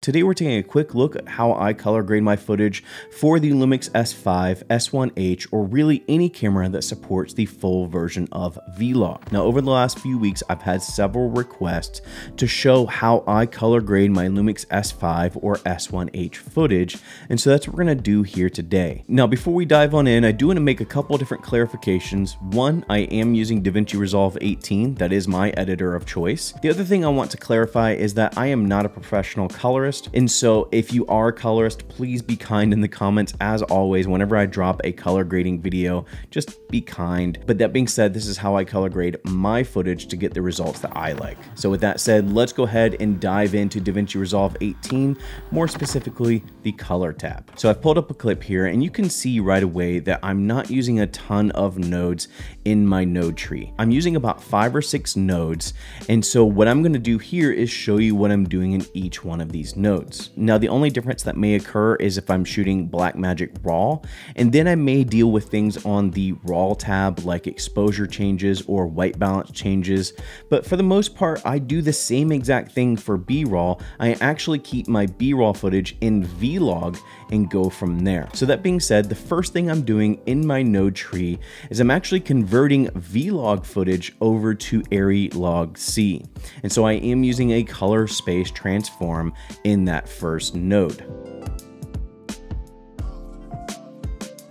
Today we're taking a quick look at how I color grade my footage for the Lumix S5, S1H, or really any camera that supports the full version of Vlog. Now over the last few weeks I've had several requests to show how I color grade my Lumix S5 or S1H footage, and so that's what we're going to do here today. Now before we dive on in, I do want to make a couple of different clarifications. One, I am using Davinci Resolve 18, that is my editor of choice. The other thing I want to clarify is that I am not a professional colorist, and so if you are a colorist, please be kind in the comments. As always, whenever I drop a color grading video, just be kind. But that being said, this is how I color grade my footage to get the results that I like. So with that said, let's go ahead and dive into Davinci Resolve 18, more specifically the color tab. So I've pulled up a clip here and you can see right away that I'm not using a ton of nodes in my node tree. I'm using about 5 or 6 nodes, and so what I'm going to do here is show you what I'm doing in each one of these nodes. Now the only difference that may occur is if I'm shooting Blackmagic RAW, and then I may deal with things on the RAW tab like exposure changes or white balance changes, but for the most part I do the same exact thing for B-RAW. I actually keep my B-RAW footage in Vlog and go from there. So that being said, the first thing I'm doing in my node tree is I'm actually converting Vlog footage over to Arri Log C. And so I am using a color space transform in that first node.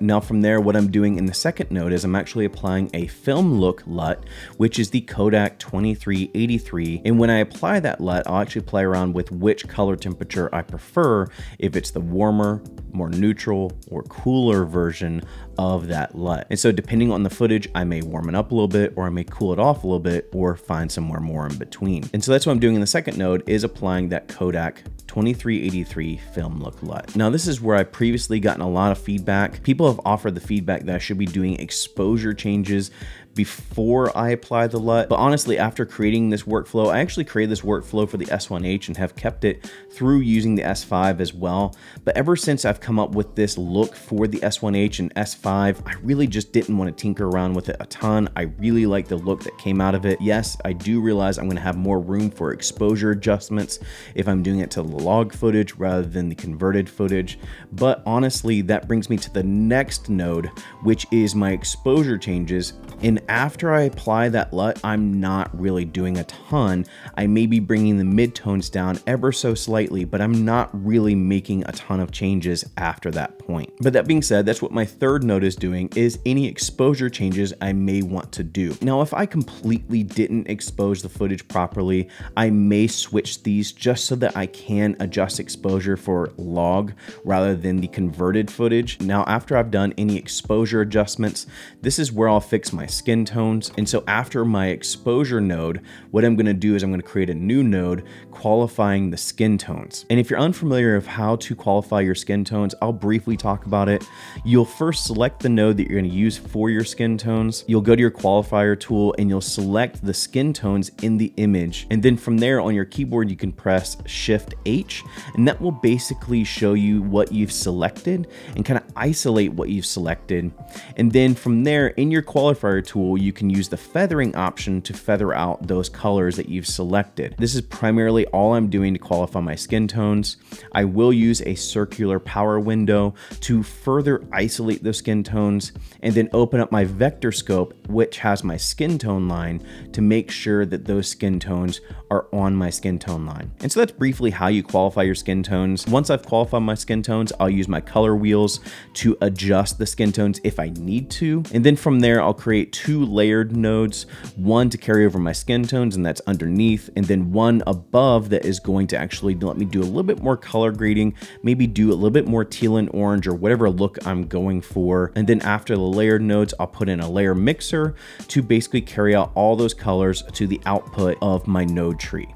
Now from there, what I'm doing in the second node is I'm actually applying a film look LUT, which is the Kodak 2383. And when I apply that LUT, I'll actually play around with which color temperature I prefer, if it's the warmer, more neutral, or cooler version of that LUT. And so depending on the footage, I may warm it up a little bit, or I may cool it off a little bit, or find somewhere more in between. And so that's what I'm doing in the second node, is applying that Kodak 2383 film look LUT. Now this is where I previously gotten a lot of feedback. People have offered the feedback that I should be doing exposure changes before I apply the LUT, but honestly, after creating this workflow, I actually created this workflow for the S1H and have kept it through using the S5 as well. But ever since I've come up with this look for the S1H and S5, I really just didn't want to tinker around with it a ton. I really like the look that came out of it. Yes, I do realize I'm going to have more room for exposure adjustments if I'm doing it to the log footage rather than the converted footage. But honestly, that brings me to the next node, which is my exposure changes. And after I apply that LUT, I'm not really doing a ton. I may be bringing the midtones down ever so slightly, but I'm not really making a ton of changes after that point. But that being said, that's what my third node is doing, is any exposure changes I may want to do. Now, if I completely didn't expose the footage properly, I may switch these just so that I can adjust exposure for log rather than the converted footage. Now, after I've done any exposure adjustments, this is where I'll fix my skin tones. And so after my exposure node, what I'm going to do is I'm going to create a new node qualifying the skin tones. And if you're unfamiliar of how to qualify your skin tones, I'll briefly talk about it. You'll first select the node that you're going to use for your skin tones. You'll go to your qualifier tool and you'll select the skin tones in the image. And then from there on your keyboard, you can press Shift H, and that will basically show you what you've selected and kind of isolate what you've selected. And then from there in your qualifier tool, you can use the feathering option to feather out those colors that you've selected. This is primarily all I'm doing to qualify my skin tones. I will use a circular power window to further isolate those skin tones, and then open up my vector scope, which has my skin tone line, to make sure that those skin tones are on my skin tone line. And so that's briefly how you qualify your skin tones. Once I've qualified my skin tones, I'll use my color wheels to adjust the skin tones if I need to. And then from there, I'll create 2 layered nodes, one to carry over my skin tones, and that's underneath, and then one above that is going to actually let me do a little bit more color grading, maybe do a little bit more teal and orange or whatever look I'm going for. And then after the layered nodes, I'll put in a layer mixer to basically carry out all those colors to the output of my node tree.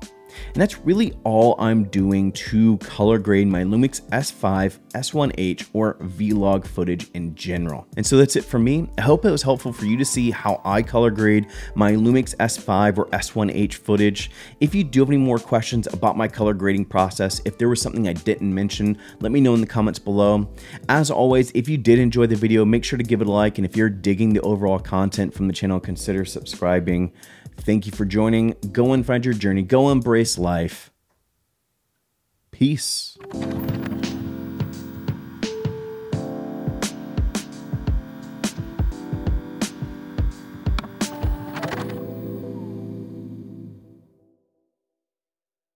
And that's really all I'm doing to color grade my Lumix S5, S1H, or Vlog footage in general. And so that's it for me. I hope it was helpful for you to see how I color grade my Lumix S5 or S1H footage. If you do have any more questions about my color grading process, if there was something I didn't mention, let me know in the comments below. As always, if you did enjoy the video, make sure to give it a like, and if you're digging the overall content from the channel, consider subscribing. Thank you for joining. Go and find your journey. Go embrace life. Peace.